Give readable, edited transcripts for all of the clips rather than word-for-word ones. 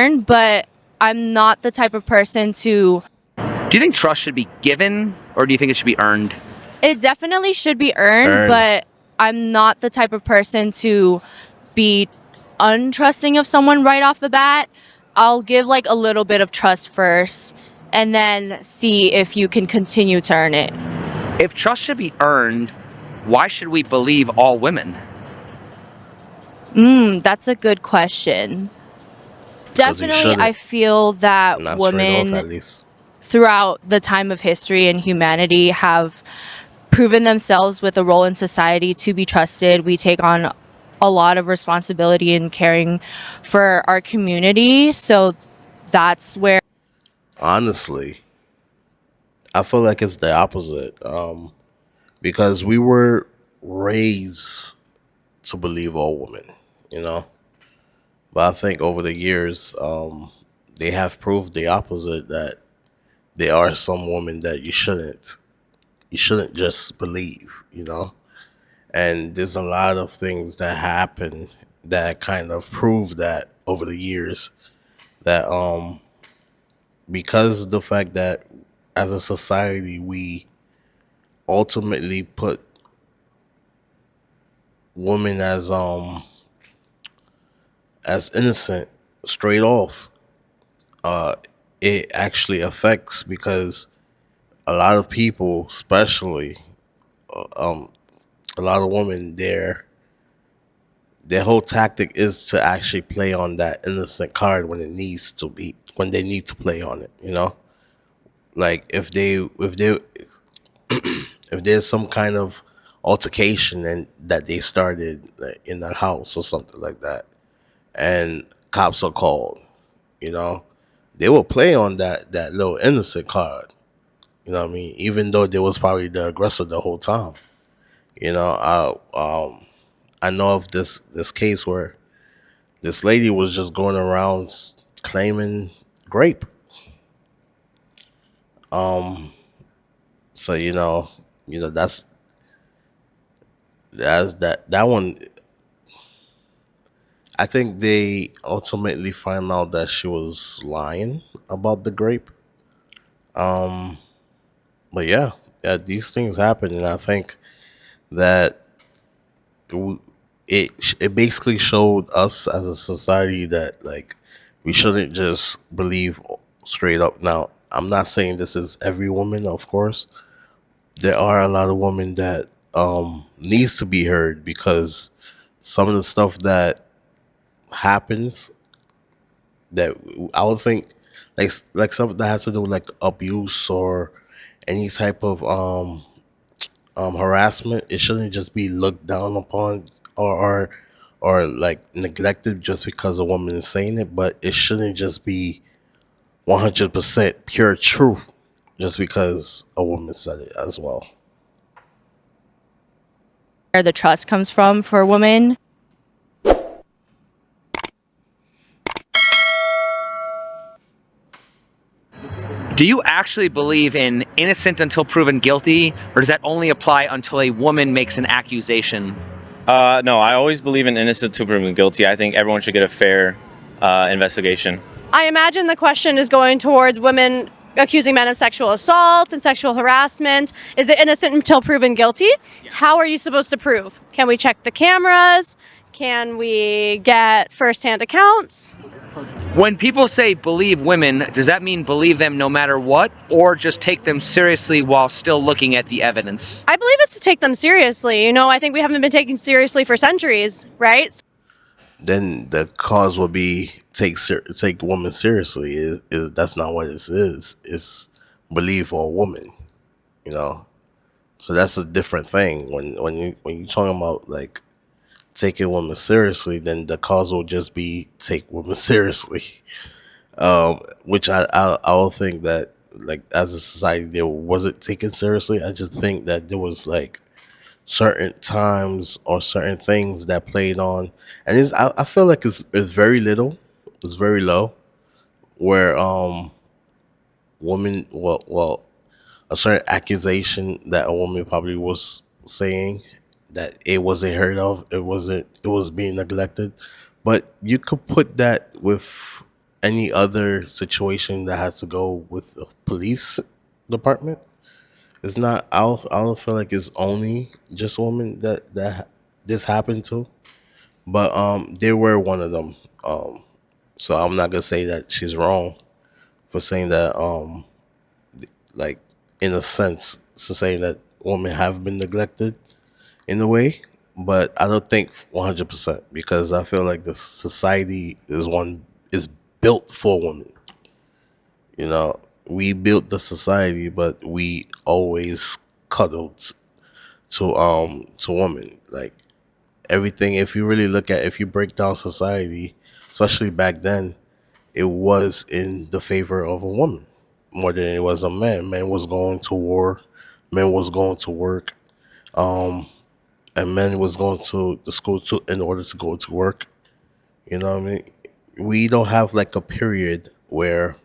earned, but I'm not the type of person to... Do you think trust should be given, or do you think it should be earned? It definitely should be earned, but I'm not the type of person to be untrusting of someone right off the bat. I'll give like a little bit of trust first and then see if you can continue to earn it. If trust should be earned, why should we believe all women? That's a good question. Definitely, I feel that Not straight off, at women least. throughout the time of history and humanity have proven themselves with a role in society to be trusted. We take on a lot of responsibility in caring for our community. So that's where... Honestly, I feel like it's the opposite. Because we were raised to believe all women, you know. But I think over the years, they have proved the opposite, that there are some women that you shouldn't just believe, you know. And there's a lot of things that happen that kind of prove that over the years, that because of the fact that as a society we ultimately put women as innocent straight off, it actually affects, because a lot of people, especially a lot of women, their whole tactic is to actually play on that innocent card when they need to play on it, you know. Like if there's some kind of altercation and that they started, like, in the house or something like that, and cops are called, you know, they will play on that little innocent card. You know what I mean? Even though they was probably the aggressor the whole time. You know, I know of this case where this lady was just going around claiming grape. So that's that one. I think they ultimately find out that she was lying about the grape. But yeah, these things happen, and I think that it basically showed us as a society that, like, we shouldn't just believe straight up. Now, I'm not saying this is every woman, of course. There are a lot of women that needs to be heard, because some of the stuff that happens, that I would think, like something that has to do with like abuse or any type of harassment, it shouldn't just be looked down upon, or like neglected just because a woman is saying it. But it shouldn't just be 100% pure truth just because a woman said it as well. Where the trust comes from for women. Do you actually believe in innocent until proven guilty, or does that only apply until a woman makes an accusation? No, I always believe in innocent until proven guilty. I think everyone should get a fair investigation. I imagine the question is going towards women accusing men of sexual assault and sexual harassment. Is it innocent until proven guilty? Yeah. How are you supposed to prove? Can we check the cameras? Can we get firsthand accounts? When people say believe women, does that mean believe them no matter what, or just take them seriously while still looking at the evidence? I believe it's to take them seriously. You know, I think we haven't been taken seriously for centuries, right? Then the cause would be take women seriously. Is That's not what this is. It's believe all women, you know. So that's a different thing. When you're talking about like taking women seriously, then the cause will just be take women seriously. Which I will think that, like, as a society there wasn't taken seriously. I just think that there was like certain times or certain things that played on, and I feel like it's very little, it's very low, where woman, well, a certain accusation that a woman probably was saying that it wasn't heard of, it was being neglected. But you could put that with any other situation that has to go with the police department. It's not. I don't feel like it's only just women that this happened to, but they were one of them. So I'm not gonna say that she's wrong for saying that. Like in a sense, to saying that women have been neglected in a way, but I don't think 100% because I feel like the society is built for women. You know, we built the society, but we always cuddled to women. Like everything, if you really look at, if you break down society, especially back then, it was in the favor of a woman more than it was a man. Man was going to war, men was going to work, and men was going to the school to in order to go to work. You know what I mean? We don't have like a period where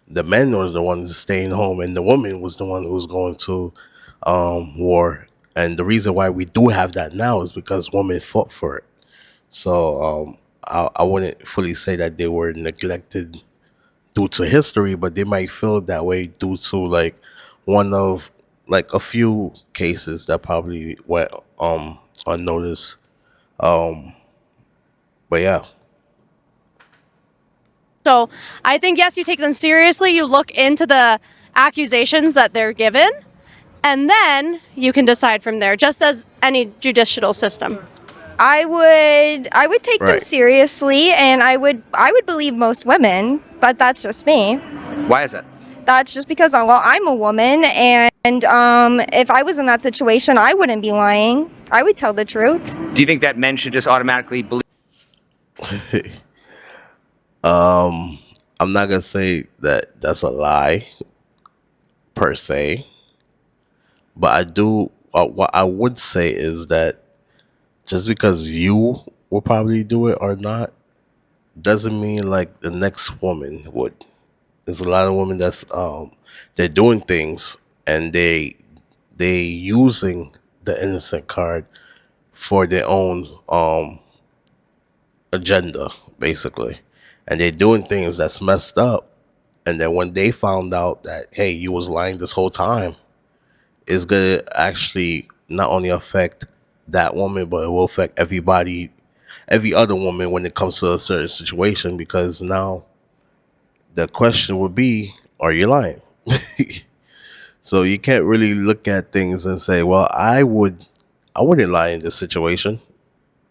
the men was the ones staying home and the woman was the one who was going to war. And the reason why we do have that now is because women fought for it. So I wouldn't fully say that they were neglected due to history, but they might feel that way due to like one of like a few cases that probably went unnoticed. But yeah, So I think, yes, you take them seriously. You look into the accusations that they're given, and then you can decide from there, just as any judicial system. I would take them right. seriously, and I would believe most women, but that's just me. Why is that? That's just because I'm a woman, and if I was in that situation, I wouldn't be lying. I would tell the truth. Do you think that men should just automatically believe? I'm not gonna say that that's a lie per se, but I do. What I would say is that just because you will probably do it or not doesn't mean like the next woman would. There's a lot of women that's they're doing things and they using the innocent card for their own agenda basically, and they're doing things that's messed up. And then when they found out that hey, you was lying this whole time, it's gonna actually not only affect that woman, but it will affect everybody, every other woman when it comes to a certain situation. Because now the question would be, are you lying? So you can't really look at things and say, well, I wouldn't lie in this situation.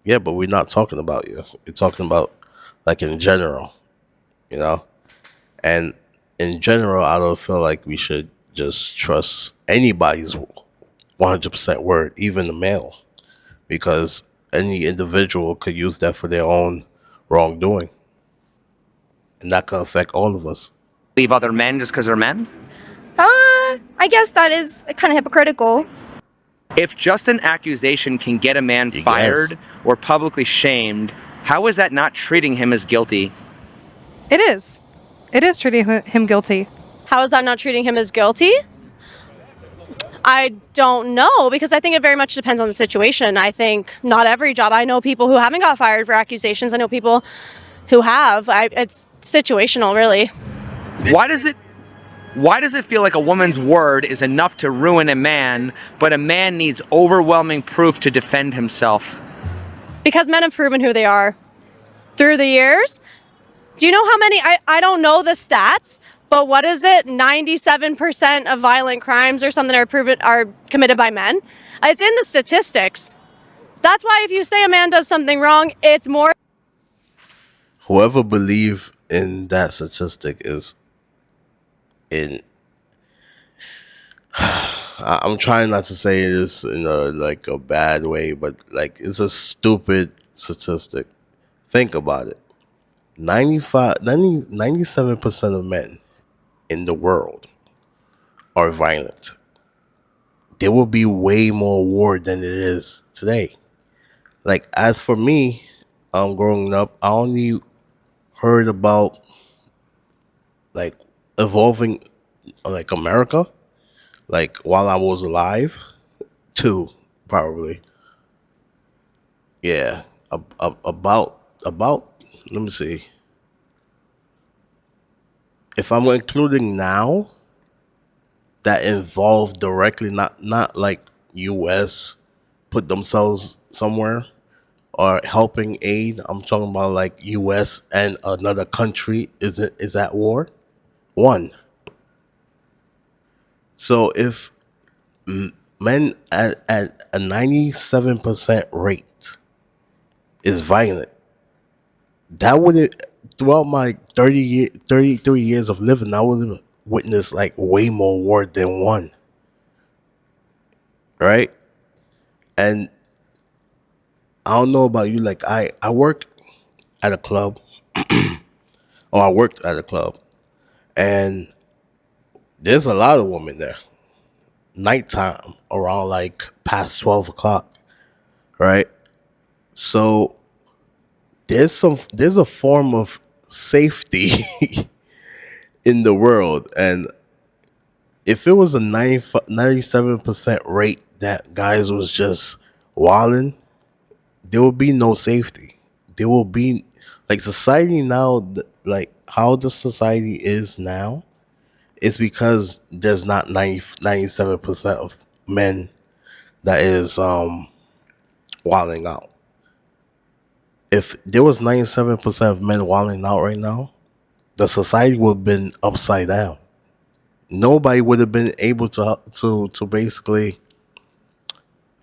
Yeah, but we're not talking about you. We're talking about like in general, you know? And in general, I don't feel like we should just trust anybody's 100% word, even the male, because any individual could use that for their own wrongdoing. And that could affect all of us. Believe other men just because they're men? I guess that is kind of hypocritical. If just an accusation can get a man Yes. fired or publicly shamed, how is that not treating him as guilty? It is. It is treating him guilty. How is that not treating him as guilty? I don't know, because I think it very much depends on the situation. I think not every job. I know people who haven't got fired for accusations. I know people who have. It's situational, really. Why does it feel like a woman's word is enough to ruin a man, but a man needs overwhelming proof to defend himself? Because men have proven who they are through the years. Do you know how many? I don't know the stats, but what is it? 97% of violent crimes or something are committed by men. It's in the statistics. That's why if you say a man does something wrong, it's more. Whoever believe in that statistic is in. I'm trying not to say this in a like a bad way, but like it's a stupid statistic. Think about it. 97% of men in the world are violent. There will be way more war than it is today. Like as for me, growing up, I only heard about like evolving like America, like while I was alive, too, probably. Yeah, about let me see. if I'm including now that involve directly, not like U.S. put themselves somewhere or helping aid. I'm talking about like U.S. and another country is at war. One. So if men at a 97% rate is violent, that wouldn't throughout my 33 years of living, I would have witnessed like way more war than one, right? And I don't know about you, like I work at a club, or I worked at a club, and there's a lot of women there. Nighttime, around like past 12 o'clock, right? So there's a form of safety in the world, and if it was a 97% rate that guys was just wilding, there would be no safety. There will be like society now, like how the society is now, is because there's not 97% of men that is wilding out. If there was 97% of men wilding out right now, the society would have been upside down. Nobody would have been able to basically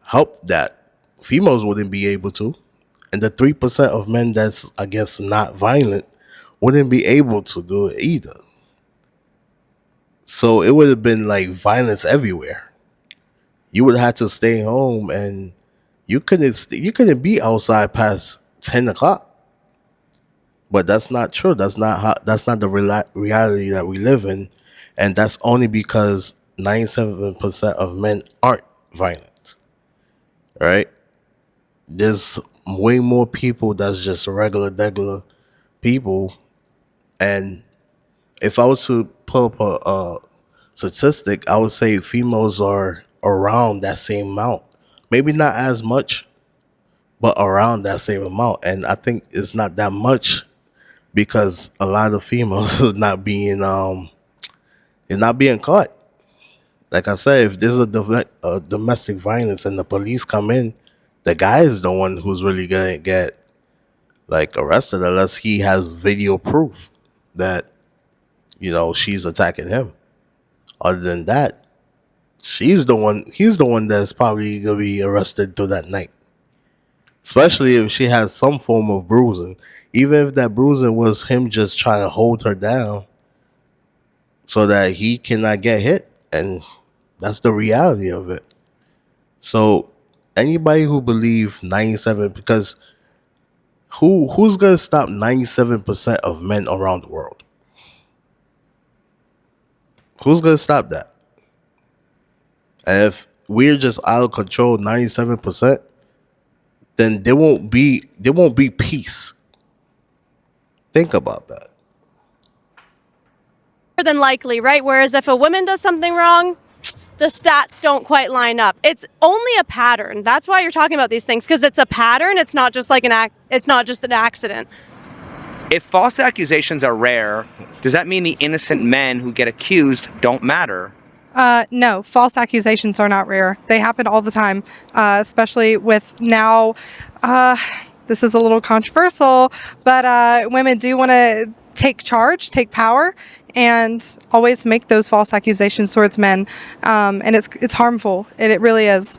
help that. Females wouldn't be able to, and the 3% of men that's, I guess, not violent wouldn't be able to do it either. So it would have been like violence everywhere. You would have to stay home, and you couldn't be outside past 10 o'clock. But that's not true. That's not the reality that we live in, and that's only because 97% of men aren't violent. Right? There's way more people that's just regular people, and if I was to pull up a statistic, I would say females are around that same amount. Maybe not as much, but around that same amount. And I think it's not that much because a lot of females are not being they're not being caught. Like I said, if there's a domestic violence and the police come in, the guy is the one who's really gonna get like arrested unless he has video proof that she's attacking him. Other than that, he's the one that's probably gonna be arrested through that night. Especially if she has some form of bruising. Even if that bruising was him just trying to hold her down so that he cannot get hit. And that's the reality of it. So anybody who believe 97, because who's gonna stop 97% of men around the world? Who's gonna stop that? And if we're just out of control 97%, then there won't be peace. Think about that. More than likely, right? Whereas if a woman does something wrong, the stats don't quite line up. It's only a pattern. That's why you're talking about these things, because it's a pattern. It's not just like it's not just an accident. If false accusations are rare, does that mean the innocent men who get accused don't matter? No, false accusations are not rare. They happen all the time, especially with now. This is a little controversial, but women do want to take charge, take power, and always make those false accusations towards men. And it's harmful. It really is.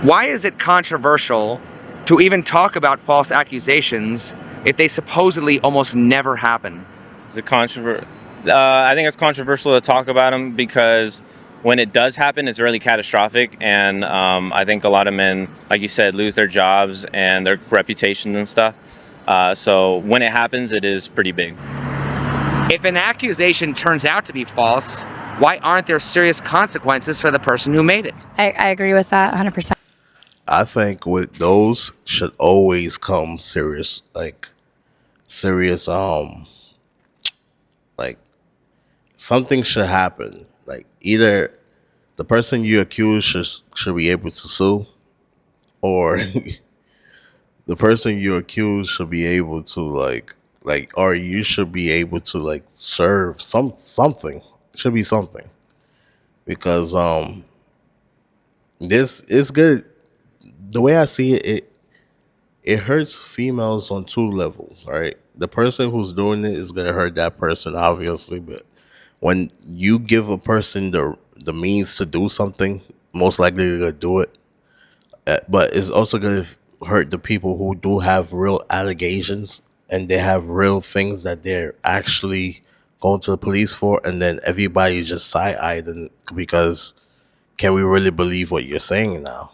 Why is it controversial to even talk about false accusations if they supposedly almost never happen? Is it I think it's controversial to talk about them because when it does happen, it's really catastrophic. And I think a lot of men, like you said, lose their jobs and their reputations and stuff. So when it happens, it is pretty big. If an accusation turns out to be false, why aren't there serious consequences for the person who made it? I agree with that 100%. I think with those should always come serious, like something should happen. Like either the person you accuse should be able to sue, or the person you accuse should be able to like like, or you should be able to like serve something. It should be something because this is good. The way I see it, it hurts females on two levels. All right, the person who's doing it is gonna hurt that person, obviously, but when you give a person the means to do something, most likely they're gonna do it. But it's also gonna hurt the people who do have real allegations and they have real things that they're actually going to the police for, and then everybody just side eye them because can we really believe what you're saying now?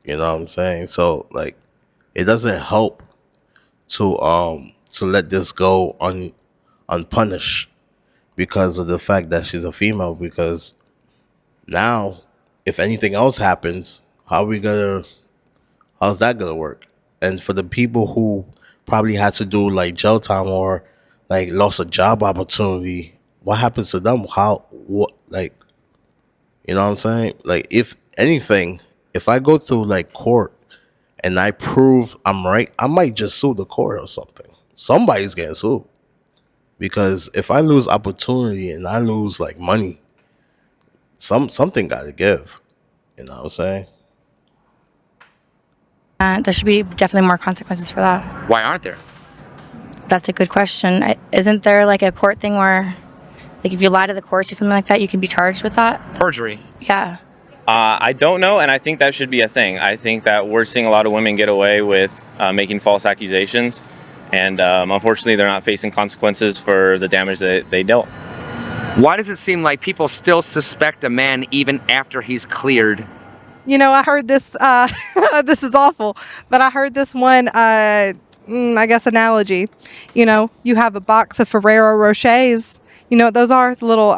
You know what I'm saying? So like, it doesn't help to let this go unpunished because of the fact that she's a female. Because now, if anything else happens, how's that gonna work? And for the people who probably had to do like jail time or like lost a job opportunity, what happens to them? How what like you know what I'm saying? Like if anything, if I go through like court and I prove I'm right, I might just sue the court or something. Somebody's getting sued. Because if I lose opportunity and I lose like money, something gotta give. You know what I'm saying? There should be definitely more consequences for that. Why aren't there? That's a good question. Isn't there like a court thing where, like, if you lie to the courts or something like that, you can be charged with that? Perjury. Yeah. I don't know, and I think that should be a thing. I think that we're seeing a lot of women get away with making false accusations, and unfortunately, they're not facing consequences for the damage that they dealt. Why does it seem like people still suspect a man even after he's cleared? You know, I heard this. This is awful, but I heard this one. I guess analogy. You know, you have a box of Ferrero Rochers. You know what those are? The little.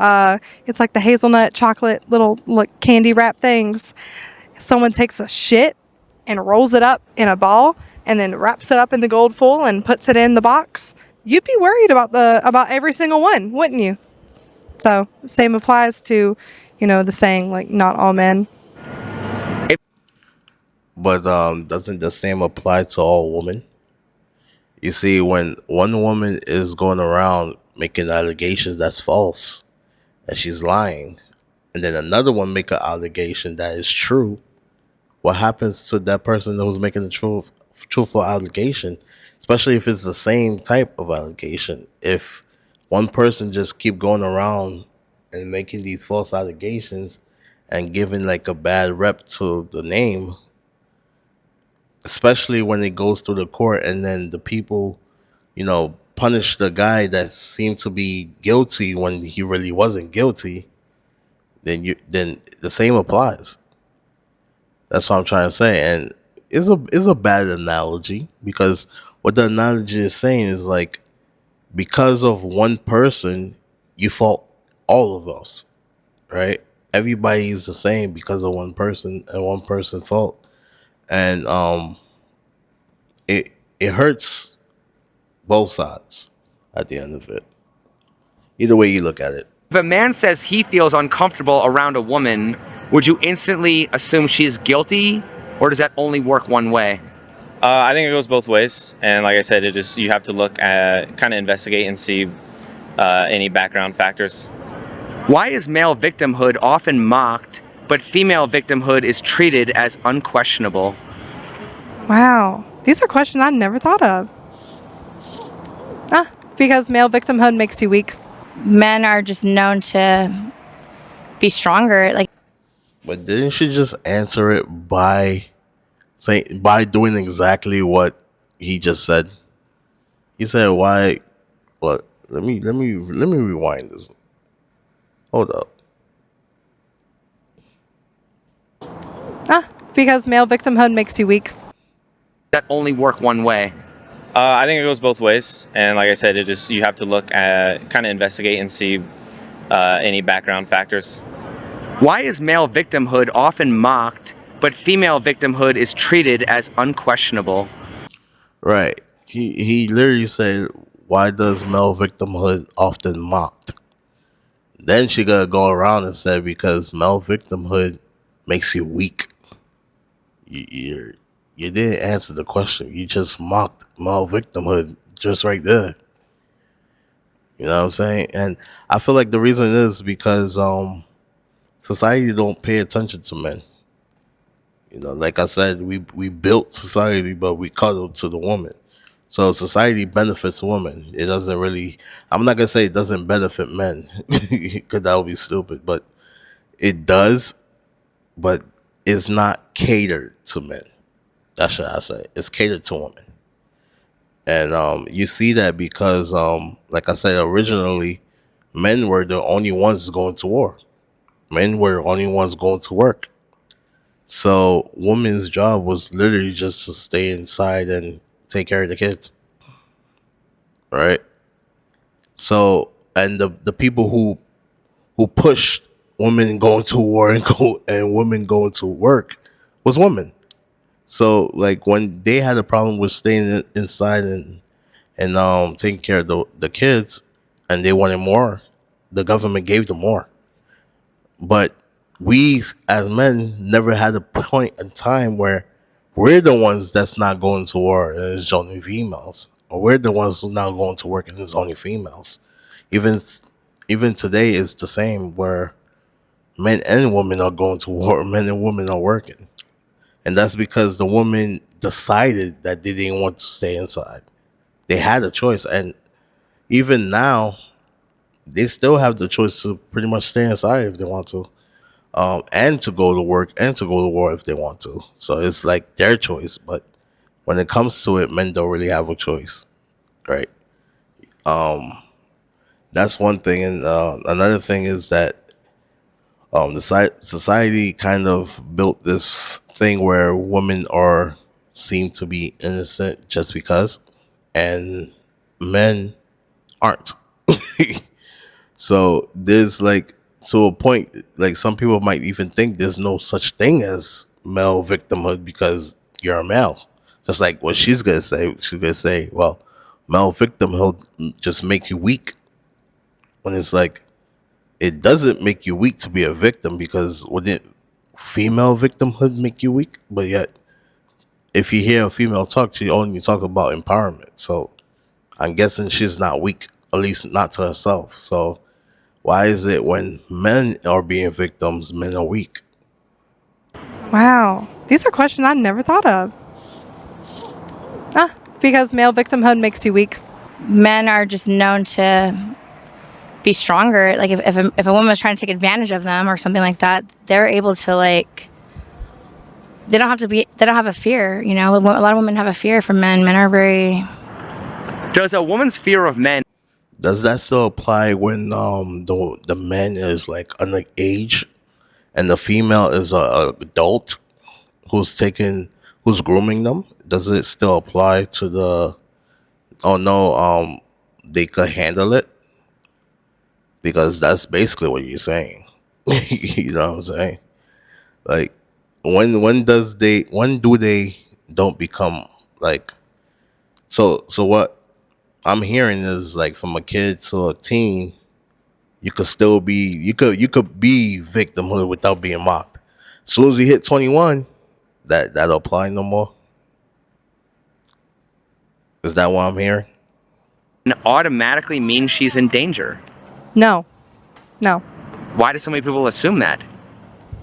It's like the hazelnut chocolate little candy wrap things. Someone takes a shit and rolls it up in a ball and then wraps it up in the gold foil and puts it in the box. You'd be worried about every single one, wouldn't you? So same applies to, you know, the saying like not all men. But doesn't the same apply to all women? You see, when one woman is going around making allegations that's false and she's lying, and then another one make an allegation that is true, what happens to that person who's making the truthful allegation? Especially if it's the same type of allegation. If one person just keep going around and making these false allegations and giving like a bad rep to the name, especially when it goes through the court and then the people, you know, punish the guy that seemed to be guilty when he really wasn't guilty, then the same applies. That's what I'm trying to say. And it's a bad analogy because what the analogy is saying is like, because of one person, you fault all of us, right? Everybody's the same because of one person and one person's fault. And it hurts both sides at the end of it. Either way you look at it. If a man says he feels uncomfortable around a woman, would you instantly assume she's guilty, or does that only work one way? I think it goes both ways, and like I said, you have to look at, kind of investigate and see any background factors. Why is male victimhood often mocked, but female victimhood is treated as unquestionable? Wow, these are questions I never thought of. Because male victimhood makes you weak. Men are just known to be stronger. Like, But didn't she just answer it by doing exactly what he just said? He said, "Why? What? Let me rewind this. Hold up. Because male victimhood makes you weak. That only work one way. I think it goes both ways, and like I said, you have to look at, kind of investigate and see any background factors. Why is male victimhood often mocked, but female victimhood is treated as unquestionable? Right. He literally said, "Why does male victimhood often mocked?" Then she gotta go around and say, "Because male victimhood makes you weak." You didn't answer the question. You just mocked male victimhood just right there. You know what I'm saying? And I feel like the reason is because society don't pay attention to men. You know, like I said, we built society, but we cuddle to the woman. So society benefits women. It doesn't really. I'm not gonna say it doesn't benefit men, because that would be stupid. But it does. But it's not catered to men. That's what I say. It's catered to women. And you see that because, like I said, originally, men were the only ones going to war. Men were the only ones going to work. So women's job was literally just to stay inside and take care of the kids, right? So, and the people who pushed women going to war and women going to work was women. So like when they had a problem with staying inside and taking care of the kids, and they wanted more, the government gave them more. But we as men never had a point in time where we're the ones that's not going to war and it's only females, or we're the ones who's not going to work and it's only females. Even even today it's the same where men and women are going to war, men and women are working, and that's because the woman decided that they didn't want to stay inside. They had a choice, and even now they still have the choice to pretty much stay inside if they want to, and to go to work and to go to war if they want to. So it's like their choice. But when it comes to it, men don't really have a choice, right? That's one thing, and another thing is that the society kind of built this thing where women are seen to be innocent just because, and men aren't. So there's like, to a point, like some people might even think there's no such thing as male victimhood because you're a male. Just like what she's gonna say, well, male victimhood just make you weak. When it's like, it doesn't make you weak to be a victim, because wouldn't female victimhood make you weak? But yet, if you hear a female talk, she only talk about empowerment. So I'm guessing she's not weak, at least not to herself. So why is it when men are being victims, men are weak? Wow. These are questions I never thought of. Because male victimhood makes you weak. Men are just known to be stronger. Like if a woman was trying to take advantage of them or something like that, they're able to like. They don't have a fear. You know, a lot of women have a fear for men. Men are very. Does a woman's fear of men? Does that still apply when the man is like underage and the female is a adult who's grooming them? Does it still apply to the, oh no, they could handle it? Because that's basically what you're saying. You know what I'm saying? Like, when do they don't become like, so what I'm hearing is like from a kid to a teen, you could still be, you could be victimhood without being mocked. As soon as you hit 21, that'll apply no more. Is that what I'm hearing? Automatically means she's in danger. No. No. Why do so many people assume that?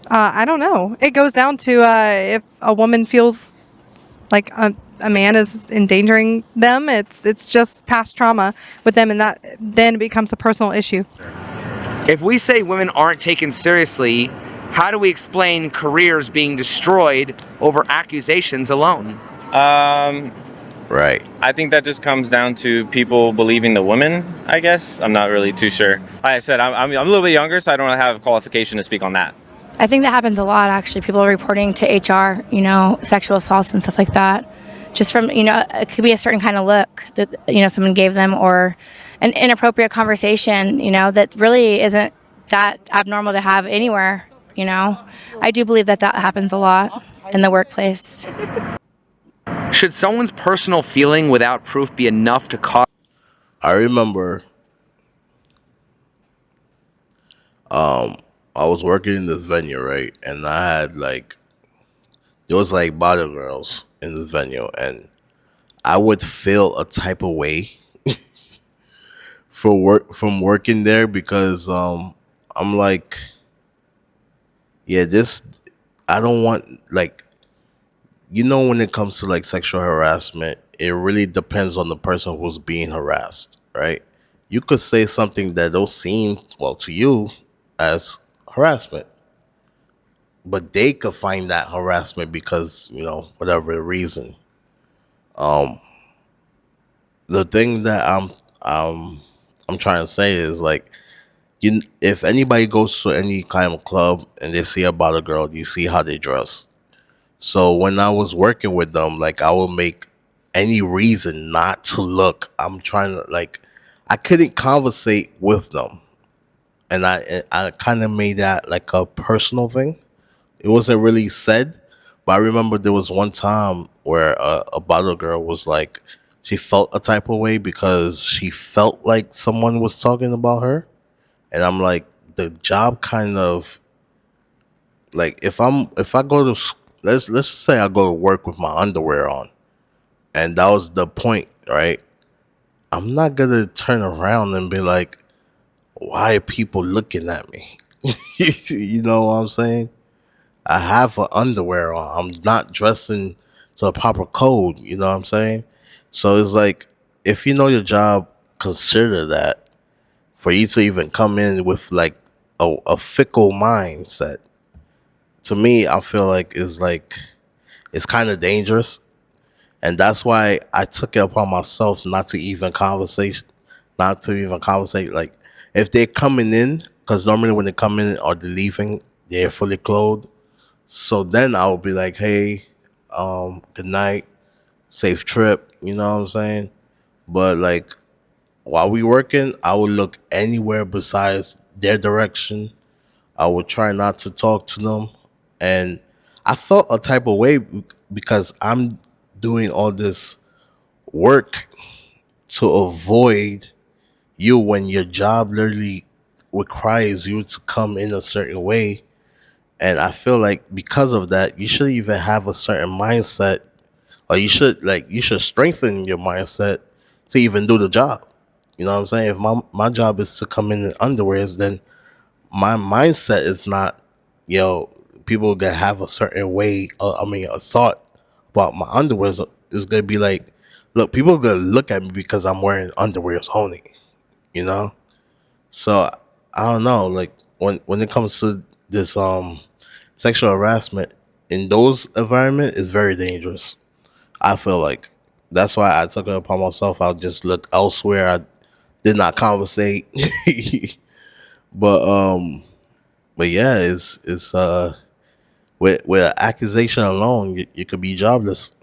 I don't know. It goes down to if a woman feels like a man is endangering them, it's just past trauma with them, and that then becomes a personal issue. If we say women aren't taken seriously, how do we explain careers being destroyed over accusations alone? Right. I think that just comes down to people believing the women, I guess. I'm not really too sure. Like I said, I'm a little bit younger, so I don't have a qualification to speak on that. I think that happens a lot, actually. People are reporting to HR, you know, sexual assaults and stuff like that. Just from, you know, it could be a certain kind of look that, you know, someone gave them, or an inappropriate conversation, you know, that really isn't that abnormal to have anywhere, you know. I do believe that happens a lot in the workplace. Should someone's personal feeling without proof be enough to cause? I remember I was working in this venue, right? And I had like, there was like bottle girls in this venue, and I would feel a type of way for from working there because I'm like, yeah, this I don't want like when it comes to like sexual harassment, it really depends on the person who's being harassed, right? You could say something that don't seem well to you as harassment, but they could find that harassment because whatever reason. The thing that I'm trying to say is like if anybody goes to any kind of club and they see about a girl, you see how they dress. So when I was working with them, like I would make any reason not to look. I'm trying to like I couldn't conversate with them, and I kind of made that like a personal thing. It wasn't really said, but I remember there was one time where a bottle girl was like, she felt a type of way because she felt like someone was talking about her, and I'm like, the job kind of like if I go to let's just say I go to work with my underwear on, and that was the point, right? I'm not gonna turn around and be like, why are people looking at me? You know what I'm saying? I have a underwear on. I'm not dressing to a proper code. You know what I'm saying? So it's like, if you know your job, consider that for you to even come in with like a fickle mindset. To me, I feel like it's kind of dangerous, and that's why I took it upon myself not to even conversate. Like if they're coming in, because normally when they come in or they're leaving, they're fully clothed. So then I would be like, hey, good night, safe trip, you know what I'm saying? But like while we working, I would look anywhere besides their direction. I would try not to talk to them. And I felt a type of way because I'm doing all this work to avoid you when your job literally requires you to come in a certain way. And I feel like because of that, you should even have a certain mindset, or you should strengthen your mindset to even do the job. You know what I'm saying? If my job is to come in underwears, then my mindset is not, people that have a certain way, a thought about my underwears is gonna be like, look, people are gonna look at me because I'm wearing underwears only, you know. So I don't know, like when it comes to this sexual harassment in those environment is very dangerous. I feel like that's why I took it upon myself. I'll just look elsewhere. I did not conversate, but yeah, it's with an accusation alone, you could be jobless.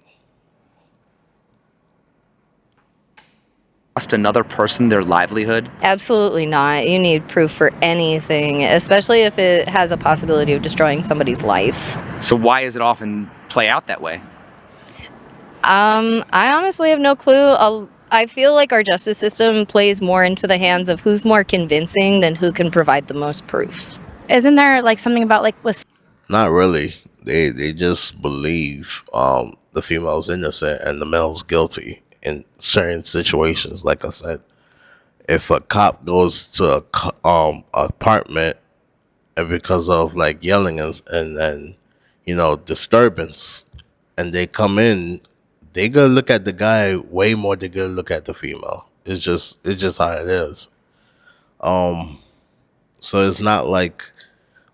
Cost another person their livelihood? Absolutely not. You need proof for anything, especially if it has a possibility of destroying somebody's life. So why does it often play out that way? I honestly have no clue. I feel like our justice system plays more into the hands of who's more convincing than who can provide the most proof. Isn't there like something about like with Not really. They just believe the female's innocent and the male's guilty in certain situations. Like I said, if a cop goes to apartment and because of like yelling and disturbance, and they come in, they gonna look at the guy way more than they gonna look at the female. It's just how it is. So it's not like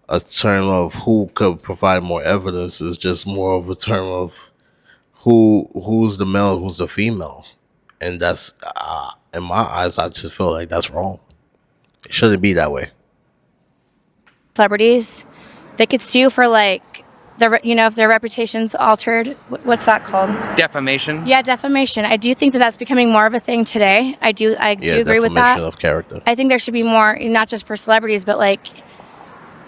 a term of who could provide more evidence. It's just more of a term of who's the male, who's the female, and that's in my eyes, I just feel like that's wrong. It shouldn't be that way. celebrities, they could sue for like if their reputation's altered. What's that called? Defamation? Yeah, defamation. I do think that that's becoming more of a thing today. I do agree with that. Defamation of character. I think there should be more, not just for celebrities, but like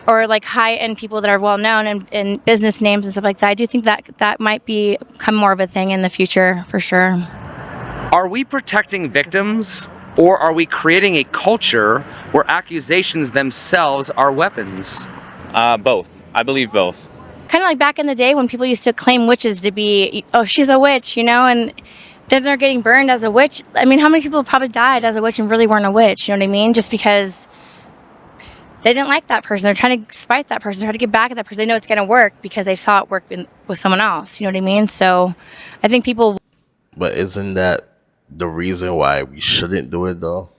high-end people that are well known and business names and stuff like that. I do think that might become more of a thing in the future for sure. Are we protecting victims, or are we creating a culture where accusations themselves are weapons? Both. I believe both. Kind of like back in the day when people used to claim witches to be, oh, she's a witch, and then they're getting burned as a witch. I mean, how many people probably died as a witch and really weren't a witch? You know what I mean? Just because they didn't like that person. They're trying to spite that person, trying to get back at that person. They know it's going to work because they saw it work with someone else. You know what I mean? So I think people. But isn't that the reason why we shouldn't do it though?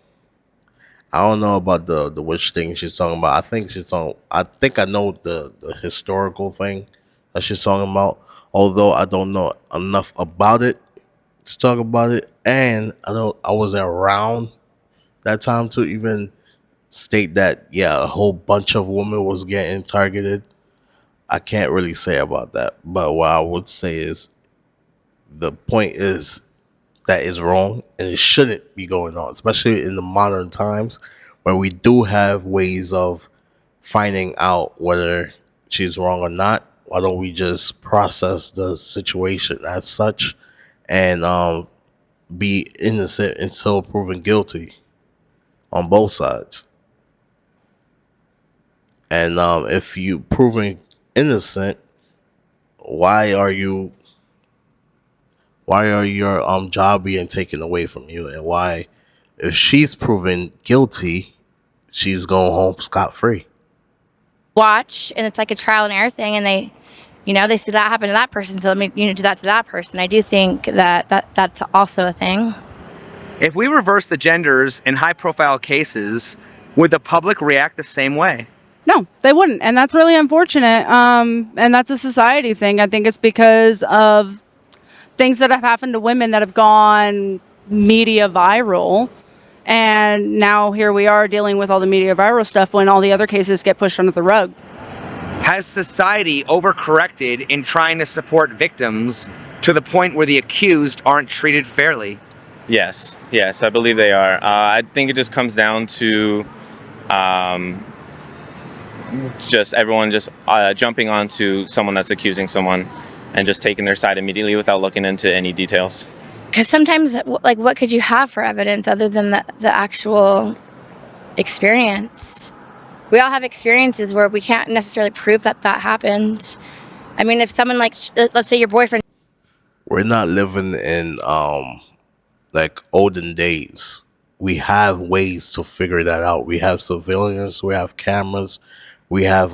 I don't know about the witch thing she's talking about. I think I know the historical thing that she's talking about. Although I don't know enough about it to talk about it, and I wasn't around that time to even state that a whole bunch of women was getting targeted. I can't really say about that. But what I would say is the point is that is wrong and it shouldn't be going on, especially in the modern times where we do have ways of finding out whether she's wrong or not. Why don't we just process the situation as such and be innocent until proven guilty on both sides? And if you proven innocent, why are your job being taken away from you? And why, if she's proven guilty, she's going home scot free? Watch, and it's like a trial and error thing, and they see that happen to that person, so let me do that to that person. I do think that's also a thing. If we reverse the genders in high-profile cases, would the public react the same way? No, they wouldn't, and that's really unfortunate. And that's a society thing. I think it's because of things that have happened to women that have gone media viral. And now here we are dealing with all the media viral stuff when all the other cases get pushed under the rug. Has society overcorrected in trying to support victims to the point where the accused aren't treated fairly? Yes, I believe they are. I think it just comes down to just everyone just jumping onto someone that's accusing someone and just taking their side immediately without looking into any details. Because sometimes, like, what could you have for evidence other than the actual experience? We all have experiences where we can't necessarily prove that happened. I mean, if someone, like, let's say your boyfriend. We're not living in like olden days. We have ways to figure that out. We have surveillance. We have cameras. We have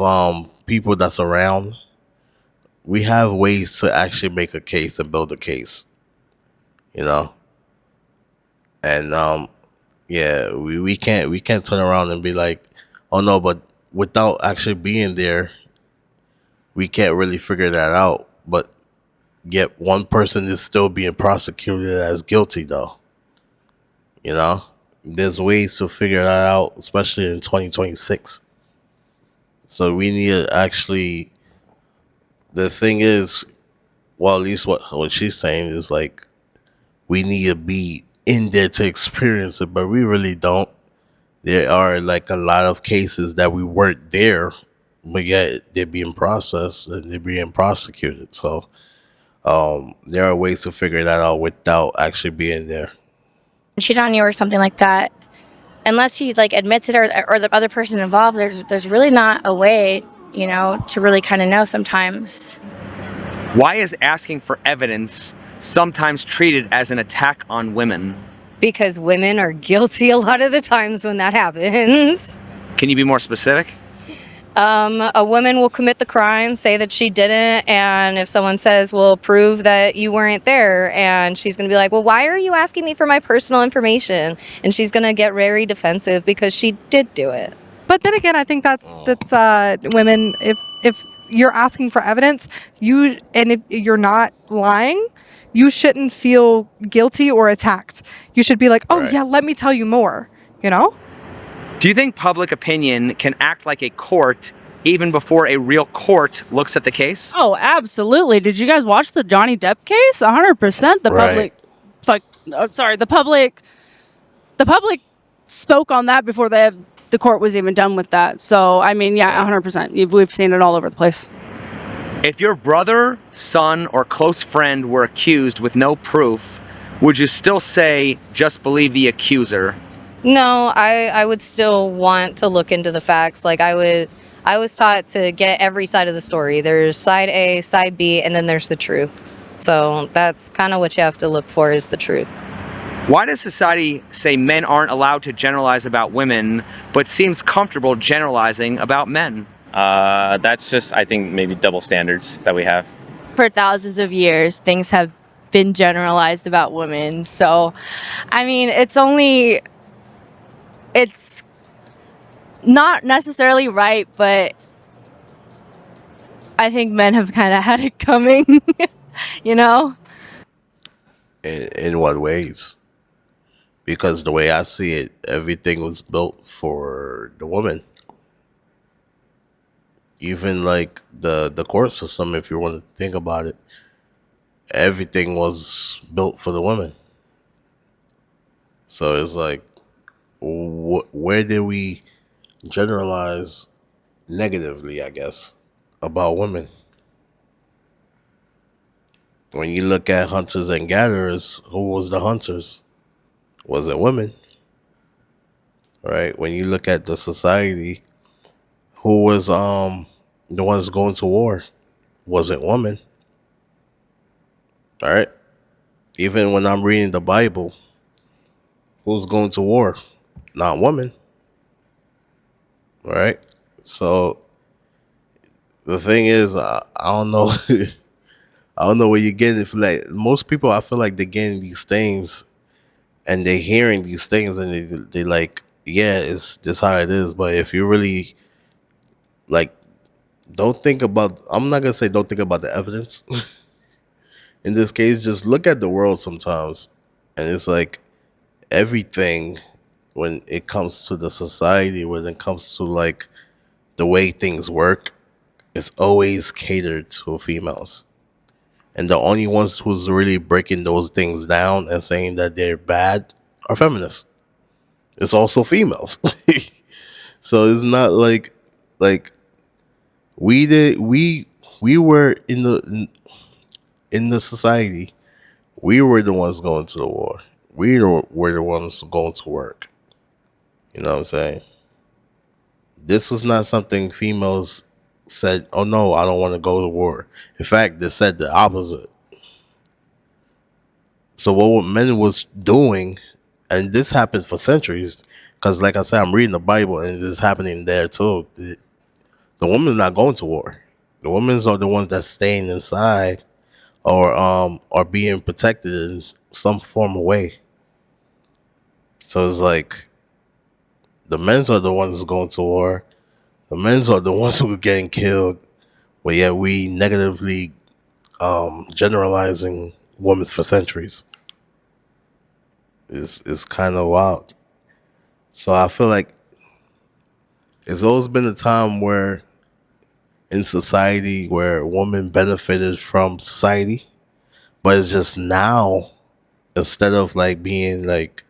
people that's around. We have ways to actually make a case and build a case. And we can't turn around and be like, oh no, but without actually being there, we can't really figure that out. But yet one person is still being prosecuted as guilty though. There's ways to figure that out, especially in 2026. So we need to actually, the thing is, well, at least what she's saying is like, we need to be in there to experience it, but we really don't. There are like a lot of cases that we weren't there, but yet they're being processed and they're being prosecuted. So there are ways to figure that out without actually being there. Cheat on you or something like that, unless he like admits it or the other person involved, there's really not a way, to really kind of know sometimes. Why is asking for evidence sometimes treated as an attack on women? Because women are guilty a lot of the times when that happens. Can you be more specific? A woman will commit the crime, say that she didn't, and if someone says, well, prove that you weren't there, and she's going to be like, well, why are you asking me for my personal information? And she's going to get very defensive because she did do it. But then again, I think that's women. If you're asking for evidence, and if you're not lying, you shouldn't feel guilty or attacked. You should be like, oh Right. yeah, let me tell you more. Do you think public opinion can act like a court even before a real court looks at the case? Oh, absolutely. Did you guys watch the Johnny Depp case? 100%. Right. The public spoke on that before the court was even done with that. So, I mean, yeah, 100%. We've seen it all over the place. If your brother, son, or close friend were accused with no proof, would you still say, just believe the accuser? No, I would still want to look into the facts. Like I was taught to get every side of the story. There's side A, side B, and then there's the truth. So that's kind of what you have to look for, is the truth. Why does society say men aren't allowed to generalize about women, but seems comfortable generalizing about men? That's just, I think, maybe double standards that we have. For thousands of years, things have been generalized about women. So, I mean, it's not necessarily right, but I think men have kind of had it coming, you know? In what ways? Because the way I see it, everything was built for the woman. Even like the court system, if you want to think about it, everything was built for the women. So it's like, where did we generalize negatively, I guess, about women? When you look at hunters and gatherers, who was the hunters? Was it women? Right? When you look at the society, who was the ones going to war? Was it women? All right. Even when I'm reading the Bible, who's going to war? Not women. All right. So the thing is, I don't know. I don't know where you're getting it. Like most people, I feel like they're getting these things and they're hearing these things and they like, yeah, it's this how it is. But if you really like, don't think about. I'm not gonna say don't think about the evidence. In this case, just look at the world sometimes, and it's like everything when it comes to the society, when it comes to like the way things work, it's always catered to females. And the only ones who's really breaking those things down and saying that they're bad are feminists. It's also females. So it's not like we did we were in the society. We were the ones going to the war. Were the ones going to work. You know what I'm saying? This was not something females said, oh no, I don't want to go to war. In fact, they said the opposite. So what men was doing, and this happens for centuries, because like I said, I'm reading the Bible and this is happening there too. The woman's not going to war. The women's are the ones that's staying inside or are being protected in some form of way. So it's like the men's are the ones going to war. The men's are the ones who are getting killed. But yet we negatively generalizing women for centuries. Is kind of wild. So I feel like it's always been a time where in society where women benefited from society, but it's just now instead of like being like,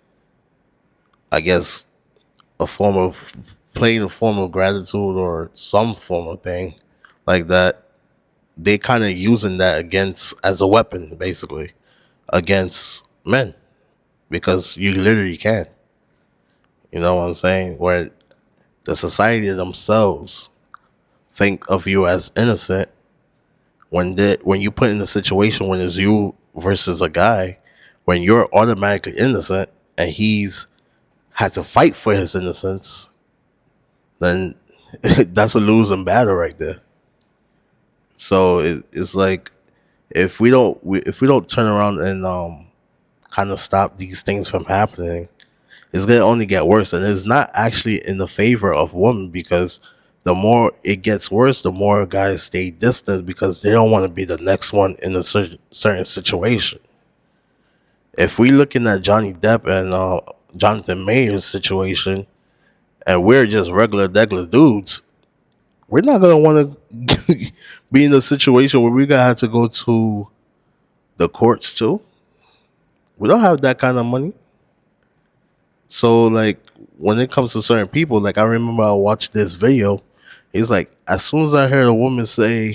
I guess, a form of playing a form of gratitude or some form of thing like that, they kind of using that against as a weapon basically against men because you literally can. You know what I'm saying? Where the society themselves think of you as innocent when you put in a situation when it's you versus a guy, when you're automatically innocent and he's had to fight for his innocence, then that's a losing battle right there. So it's like if we don't turn around and kind of stop these things from happening, it's gonna only get worse, and it's not actually in the favor of women because the more it gets worse, the more guys stay distant because they don't want to be the next one in a certain situation. If we looking at Johnny Depp and Jonathan Mayer's situation, and we're just regular dudes, we're not gonna want to be in a situation where we gotta have to go to the courts too. We don't have that kind of money. So like when it comes to certain people, like I remember I watched this video. He's like, as soon as I heard a woman say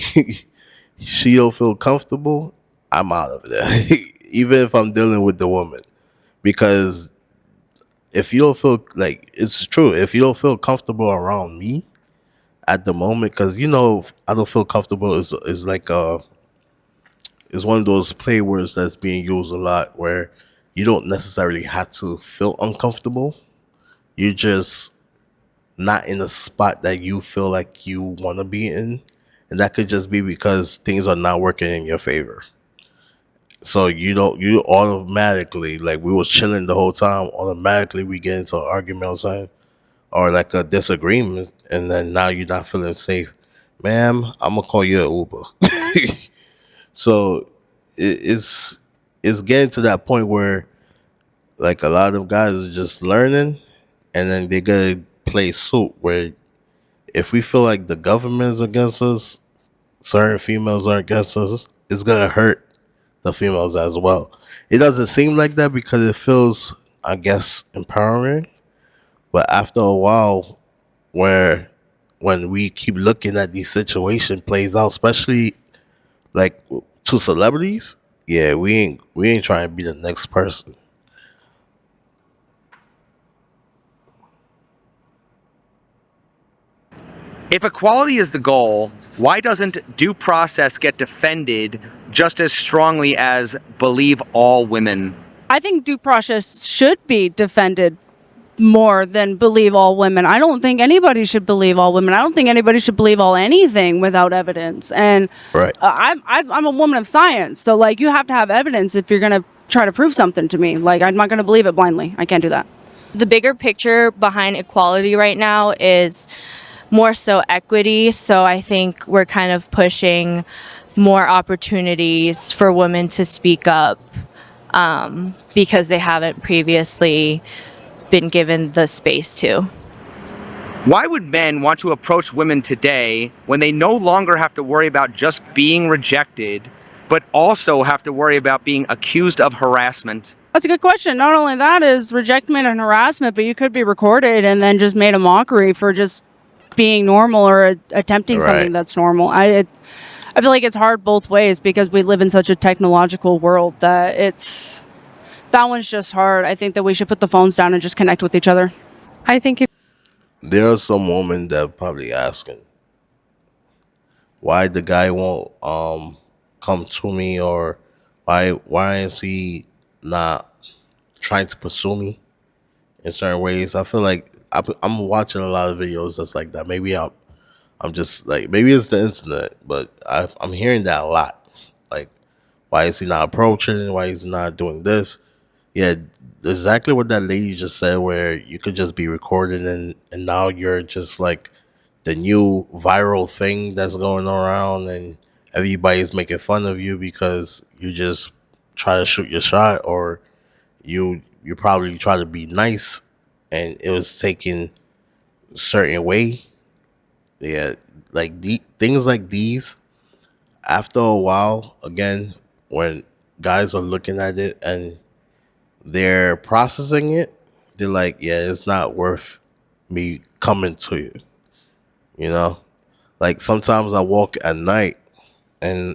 she don't feel comfortable, I'm out of there. Even if I'm dealing with the woman. Because if you don't feel like it's true, if you don't feel comfortable around me at the moment, because you know I don't feel comfortable is like is one of those play words that's being used a lot where you don't necessarily have to feel uncomfortable. You're just not in a spot that you feel like you want to be in. And that could just be because things are not working in your favor. So you automatically, like we was chilling the whole time, automatically we get into an argument or something, or like a disagreement, and then now you're not feeling safe. Ma'am, I'm gonna call you an Uber. So it's getting to that point where like a lot of them guys are just learning, and then they gotta play suit where if we feel like the government is against us, certain females are against us, it's gonna hurt the females as well. It doesn't seem like that because it feels, I guess, empowering. But after a while, where when we keep looking at these situation plays out, especially like to celebrities, yeah, we ain't trying to be the next person. If equality is the goal, why doesn't due process get defended just as strongly as believe all women? I think due process should be defended more than believe all women. I don't think anybody should believe all women. I don't think anybody should believe all anything without evidence. And Right. I'm a woman of science, so like you have to have evidence if you're gonna try to prove something to me. Like I'm not gonna believe it blindly. I can't do that. The bigger picture behind equality right now is more so equity. So I think we're kind of pushing more opportunities for women to speak up because they haven't previously been given the space to. Why would men want to approach women today when they no longer have to worry about just being rejected, but also have to worry about being accused of harassment? That's a good question. Not only that is rejectment and harassment, but you could be recorded and then just made a mockery for just being normal or attempting something Right. that's normal. I feel like it's hard both ways because we live in such a technological world that that one's just hard. I think that we should put the phones down and just connect with each other. I think if There are some women that are probably asking why the guy won't come to me, or why is he not trying to pursue me in certain ways. I feel like I'm watching a lot of videos that's like that. Maybe I'm just like, maybe it's the internet, but I'm hearing that a lot. Like, why is he not approaching? Why is he not doing this? Yeah, exactly what that lady just said, where you could just be recorded and now you're just like the new viral thing that's going around, and everybody's making fun of you because you just try to shoot your shot, or you probably try to be nice and it was taken a certain way. Yeah, like things like these, after a while, again, when guys are looking at it and they're processing it, they're like, yeah, it's not worth me coming to you. You know, like sometimes I walk at night, and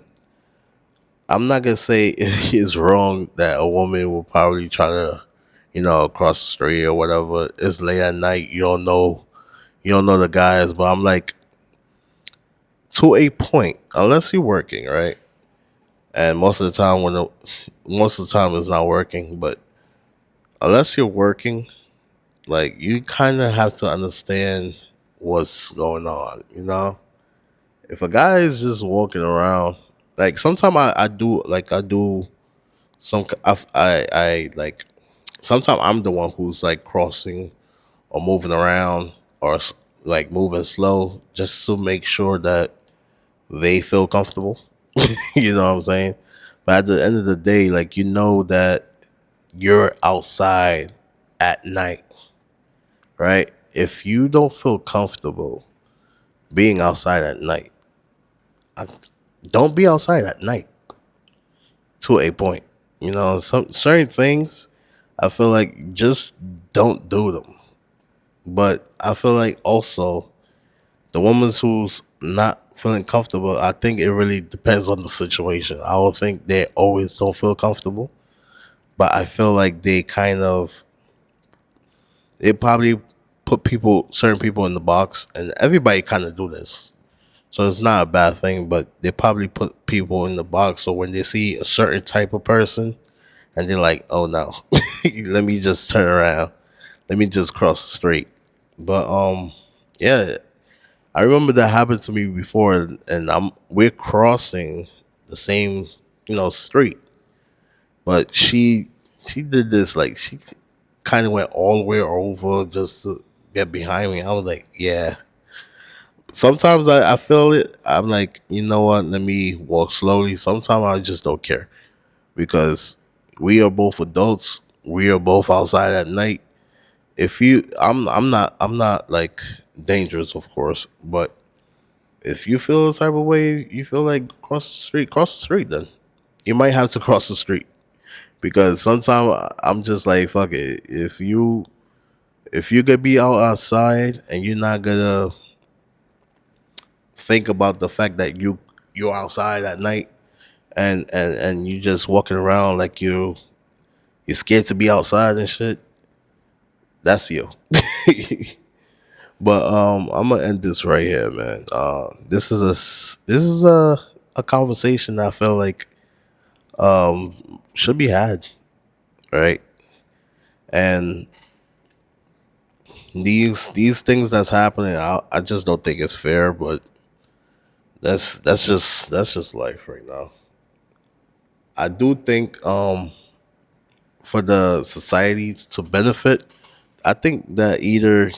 I'm not gonna say it's wrong that a woman will probably try to, cross the street or whatever. It's late at night. You don't know the guys, but I'm like, to a point, unless you're working, right? And most of the time it's not working, but unless you're working, like you kind of have to understand what's going on. If a guy is just walking around, like sometimes I do some I like sometimes I'm the one who's like crossing or moving around, or like moving slow just to make sure that they feel comfortable. You know what I'm saying? But at the end of the day, like, that you're outside at night, right? If you don't feel comfortable being outside at night, I, don't be outside at night to a point. Some certain things, I feel like just don't do them. But I feel like also the woman who's not feeling comfortable, I think it really depends on the situation. I would think they always don't feel comfortable, but I feel like they probably put certain people in the box, and everybody kind of do this. So it's not a bad thing, but they probably put people in the box. So when they see a certain type of person, and they're like, "Oh no, let me just turn around, let me just cross the street." But yeah, I remember that happened to me before, and we're crossing the same, street, but she did this like she kind of went all the way over just to get behind me. I was like, yeah. Sometimes I feel it. I'm like, you know what? Let me walk slowly. Sometimes I just don't care because we are both adults. We are both outside at night. If you, I'm not like dangerous, of course, but if you feel the type of way you feel like cross the street. Then you might have to cross the street because sometimes I'm just like, fuck it. If you could be outside and you're not gonna think about the fact that you're outside at night and you just walking around like you're scared to be outside and shit, that's you. But I'm gonna end this right here, man. This is a conversation I feel like should be had, right? And these things that's happening, I just don't think it's fair. But that's just life right now. I do think for the society to benefit, I think that either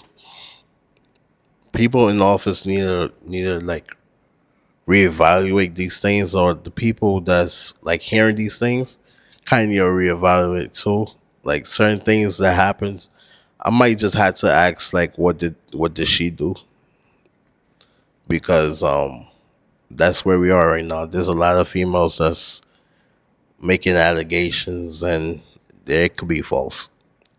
people in office need to like reevaluate these things, or the people that's like hearing these things kind of reevaluate too. Like certain things that happens, I might just have to ask like, what did she do? Because that's where we are right now. There's a lot of females that's making allegations, and they could be false.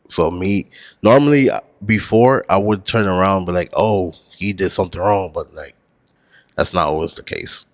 So me, normally before I would turn around and be like, "Oh, he did something wrong," but like that's not always the case.